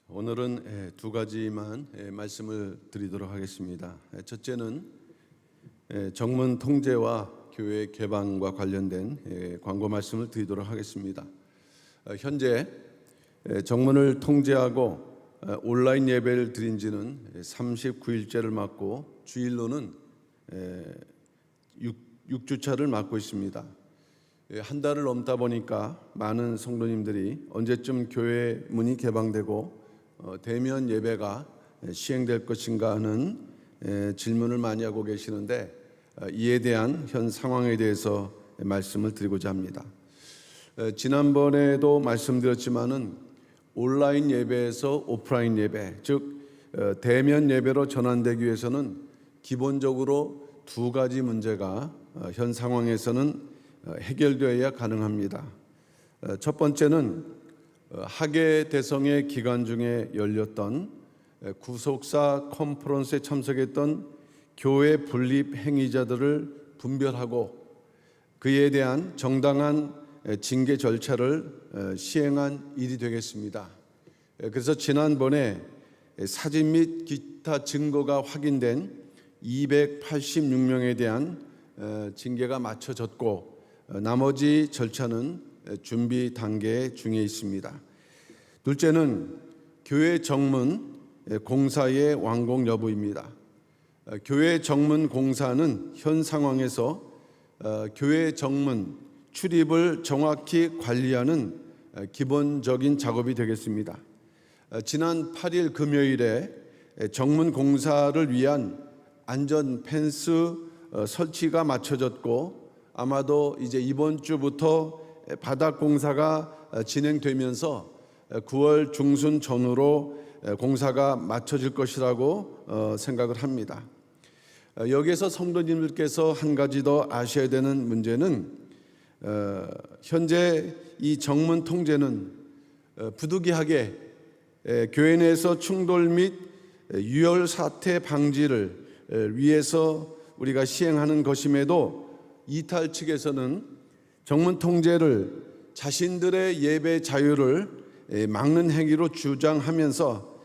오늘은 두 가지만 말씀을 드리도록 하겠습니다. 첫째는 정문 통제와 교회 개방과 관련된 광고 말씀을 드리도록 하겠습니다. 현재 정문을 통제하고 온라인 예배를 드린 지는 39일째를 맞고 주일로는 6주차를 맞고 있습니다. 한 달을 넘다 보니까 많은 성도님들이 언제쯤 교회 문이 개방되고 대면 예배가 시행될 것인가 하는 질문을 많이 하고 계시는데, 이에 대한 현 상황에 대해서 말씀을 드리고자 합니다. 지난번에도 말씀드렸지만은 온라인 예배에서 오프라인 예배, 즉 대면 예배로 전환되기 위해서는 기본적으로 두 가지 문제가 현 상황에서는 해결되어야 가능합니다. 첫 번째는 학예 대성회 기간 중에 열렸던 구속사 컨퍼런스에 참석했던 교회 분립 행위자들을 분별하고 그에 대한 정당한 징계 절차를 시행한 일이 되겠습니다. 그래서 지난번에 사진 및 기타 증거가 확인된 286명에 대한 징계가 마쳐졌고, 나머지 절차는 준비 단계 중에 있습니다. 둘째는 교회 정문 공사의 완공 여부입니다. 교회 정문 공사는 현 상황에서 교회 정문 출입을 정확히 관리하는 기본적인 작업이 되겠습니다. 지난 8일 금요일에 정문 공사를 위한 안전 펜스 설치가 마쳐졌고, 아마도 이제 이번 주부터 바닥 공사가 진행되면서 9월 중순 전후로 공사가 마쳐질 것이라고 생각을 합니다. 여기에서 성도님들께서 한 가지 더 아셔야 되는 문제는, 현재 이 정문 통제는 부득이하게 교회 내에서 충돌 및 유혈 사태 방지를 위해서 우리가 시행하는 것임에도 이탈 측에서는 정문 통제를 자신들의 예배 자유를 막는 행위로 주장하면서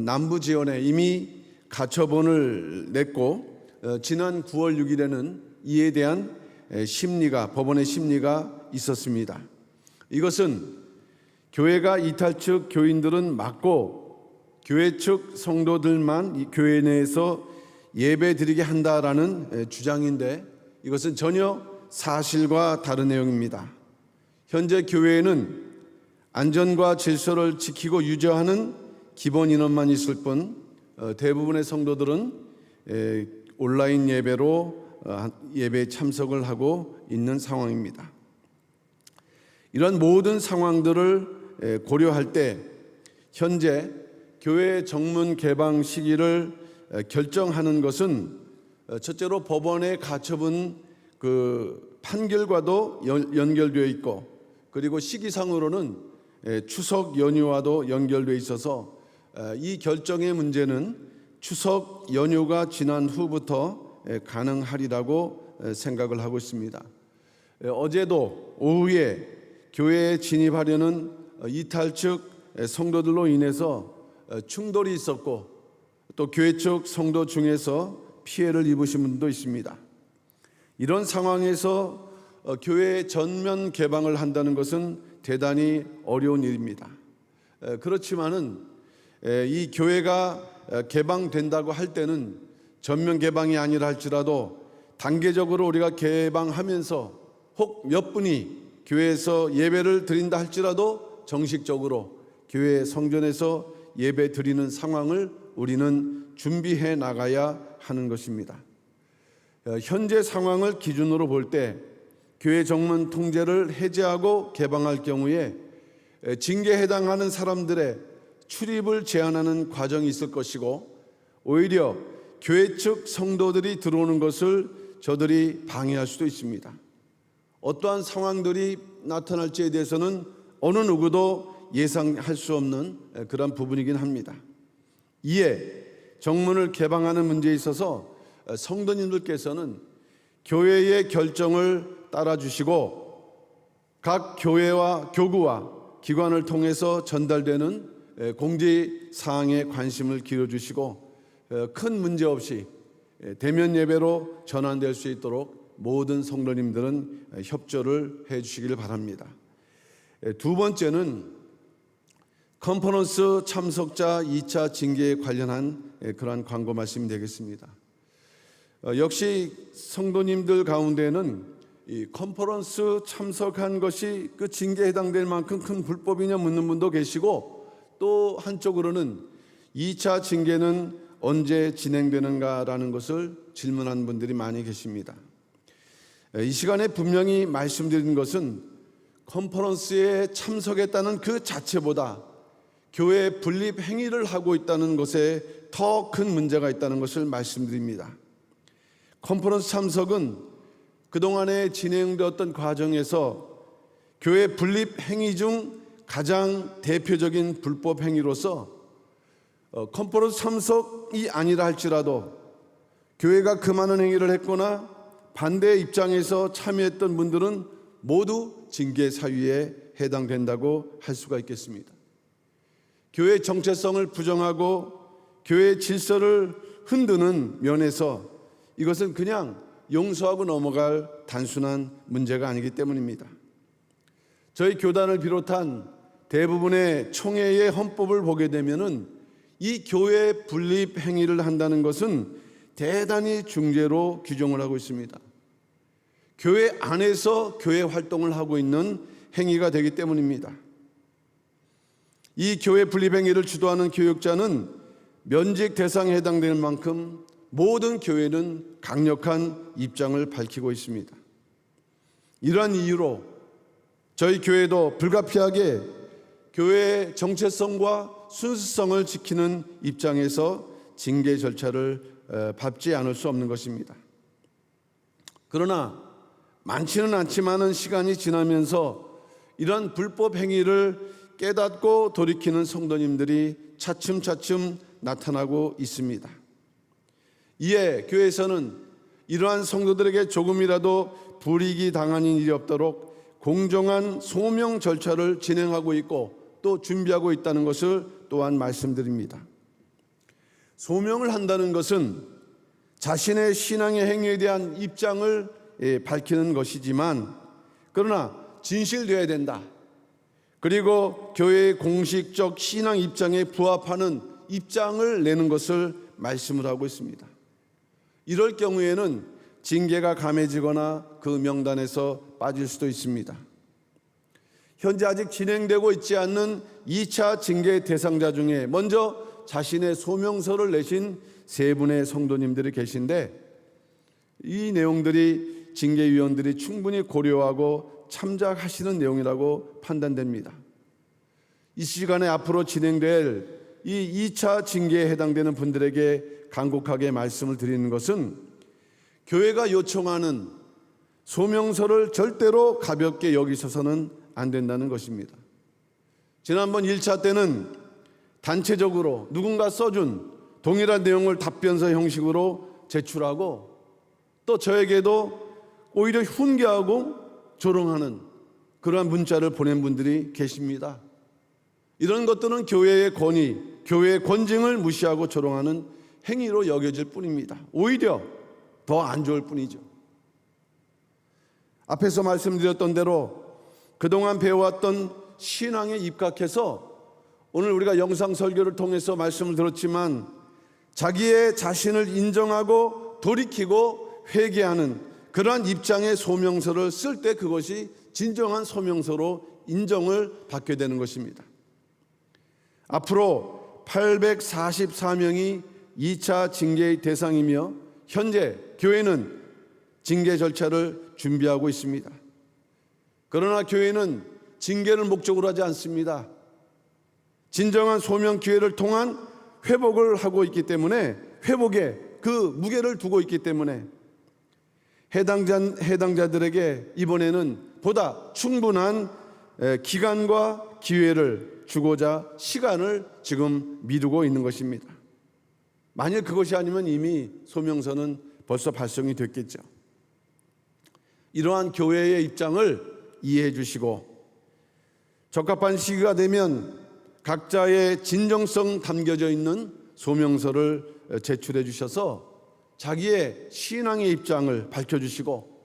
남부 지원에 이미 가처분을 냈고, 지난 9월 6일에는 이에 대한 법원의 심리가 있었습니다. 이것은 교회가 이탈 측 교인들은 막고 교회 측 성도들만 교회 내에서 예배 드리게 한다라는 주장인데, 이것은 전혀 사실과 다른 내용입니다. 현재 교회에는 안전과 질서를 지키고 유지하는 기본 인원만 있을 뿐, 대부분의 성도들은 온라인 예배로 예배에 참석을 하고 있는 상황입니다. 이런 모든 상황들을 고려할 때 현재 교회 정문 개방 시기를 결정하는 것은 첫째로 법원의 가처분 판결과도 연결되어 있고, 그리고 시기상으로는 추석 연휴와도 연결되어 있어서 이 결정의 문제는 추석 연휴가 지난 후부터 가능하리라고 생각을 하고 있습니다. 어제도 오후에 교회에 진입하려는 이탈 측 성도들로 인해서 충돌이 있었고, 또 교회 측 성도 중에서 피해를 입으신 분도 있습니다. 이런 상황에서 교회 전면 개방을 한다는 것은 대단히 어려운 일입니다. 그렇지만은 이 교회가 개방된다고 할 때는 전면 개방이 아니라 할지라도 단계적으로 우리가 개방하면서 혹 몇 분이 교회에서 예배를 드린다 할지라도 정식적으로 교회 성전에서 예배 드리는 상황을 우리는 준비해 나가야 하는 것입니다. 현재 상황을 기준으로 볼 때 교회 정문 통제를 해제하고 개방할 경우에 징계에 해당하는 사람들의 출입을 제한하는 과정이 있을 것이고, 오히려 교회 측 성도들이 들어오는 것을 저들이 방해할 수도 있습니다. 어떠한 상황들이 나타날지에 대해서는 어느 누구도 예상할 수 없는 그런 부분이긴 합니다. 이에 정문을 개방하는 문제에 있어서 성도님들께서는 교회의 결정을 따라주시고 각 교회와 교구와 기관을 통해서 전달되는 공지 사항에 관심을 기울여주시고 큰 문제 없이 대면 예배로 전환될 수 있도록 모든 성도님들은 협조를 해 주시기를 바랍니다. 두 번째는 컨퍼런스 참석자 2차 징계에 관련한 그러한 광고 말씀이 되겠습니다. 역시 성도님들 가운데는 이 컨퍼런스 참석한 것이 그 징계에 해당될 만큼 큰 불법이냐 묻는 분도 계시고, 또 한쪽으로는 2차 징계는 언제 진행되는가라는 것을 질문하는 분들이 많이 계십니다. 이 시간에 분명히 말씀드린 것은 컨퍼런스에 참석했다는 그 자체보다 교회 분립 행위를 하고 있다는 것에 더 큰 문제가 있다는 것을 말씀드립니다. 컨퍼런스 참석은 그동안에 진행되었던 과정에서 교회 분립 행위 중 가장 대표적인 불법 행위로서 컨퍼런스 참석이 아니라 할지라도 교회가 그 많은 행위를 했거나 반대 입장에서 참여했던 분들은 모두 징계 사유에 해당된다고 할 수가 있겠습니다. 교회 정체성을 부정하고 교회 질서를 흔드는 면에서 이것은 그냥 용서하고 넘어갈 단순한 문제가 아니기 때문입니다. 저희 교단을 비롯한 대부분의 총회의 헌법을 보게 되면은 이 교회 분립 행위를 한다는 것은 대단히 중죄로 규정을 하고 있습니다. 교회 안에서 교회 활동을 하고 있는 행위가 되기 때문입니다. 이 교회 분립 행위를 주도하는 교역자는 면직 대상에 해당될 만큼 모든 교회는 강력한 입장을 밝히고 있습니다. 이러한 이유로 저희 교회도 불가피하게 교회의 정체성과 순수성을 지키는 입장에서 징계 절차를 밟지 않을 수 없는 것입니다. 그러나 많지는 않지만은 시간이 지나면서 이런 불법 행위를 깨닫고 돌이키는 성도님들이 차츰차츰 나타나고 있습니다. 이에 교회에서는 이러한 성도들에게 조금이라도 불이익이 당하는 일이 없도록 공정한 소명 절차를 진행하고 있고 또 준비하고 있다는 것을 또한 말씀드립니다. 소명을 한다는 것은 자신의 신앙의 행위에 대한 입장을 밝히는 것이지만, 그러나 진실되어야 된다. 그리고 교회의 공식적 신앙 입장에 부합하는 입장을 내는 것을 말씀을 하고 있습니다. 이럴 경우에는 징계가 감해지거나 그 명단에서 빠질 수도 있습니다. 현재 아직 진행되고 있지 않는 2차 징계 대상자 중에 먼저 자신의 소명서를 내신 세 분의 성도님들이 계신데, 이 내용들이 징계위원들이 충분히 고려하고 참작하시는 내용이라고 판단됩니다. 이 시간에 앞으로 진행될 이 2차 징계에 해당되는 분들에게 간곡하게 말씀을 드리는 것은 교회가 요청하는 소명서를 절대로 가볍게 여기셔서는 안 된다는 것입니다. 지난번 1차 때는 단체적으로 누군가 써준 동일한 내용을 답변서 형식으로 제출하고 또 저에게도 오히려 훈계하고 조롱하는 그러한 문자를 보낸 분들이 계십니다. 이런 것들은 교회의 권위, 교회의 권징을 무시하고 조롱하는 행위로 여겨질 뿐입니다. 오히려 더 안 좋을 뿐이죠. 앞에서 말씀드렸던 대로 그동안 배워왔던 신앙에 입각해서 오늘 우리가 영상 설교를 통해서 말씀을 들었지만 자기의 자신을 인정하고 돌이키고 회개하는 그러한 입장의 소명서를 쓸 때 그것이 진정한 소명서로 인정을 받게 되는 것입니다. 앞으로 844명이 2차 징계의 대상이며 현재 교회는 징계 절차를 준비하고 있습니다. 그러나 교회는 징계를 목적으로 하지 않습니다. 진정한 소명 기회를 통한 회복을 하고 있기 때문에, 회복에 그 무게를 두고 있기 때문에 해당자들에게 이번에는 보다 충분한 기간과 기회를 주고자 시간을 지금 미루고 있는 것입니다. 만일 그것이 아니면 이미 소명서는 벌써 발송이 됐겠죠. 이러한 교회의 입장을 이해해 주시고 적합한 시기가 되면 각자의 진정성 담겨져 있는 소명서를 제출해 주셔서 자기의 신앙의 입장을 밝혀주시고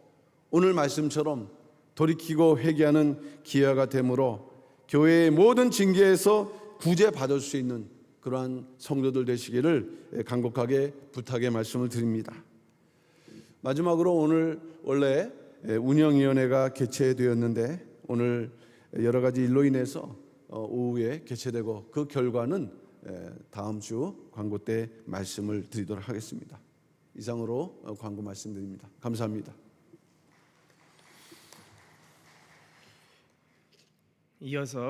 오늘 말씀처럼 돌이키고 회개하는 기회가 되므로 교회의 모든 징계에서 구제받을 수 있는 그러한 성도들 되시기를 간곡하게 부탁의 말씀을 드립니다. 마지막으로 오늘 원래 운영위원회가 개최되었는데 오늘 여러 가지 일로 인해서 오후에 개최되고 그 결과는 다음 주 광고 때 말씀을 드리도록 하겠습니다. 이상으로 광고 말씀드립니다. 감사합니다. 이어서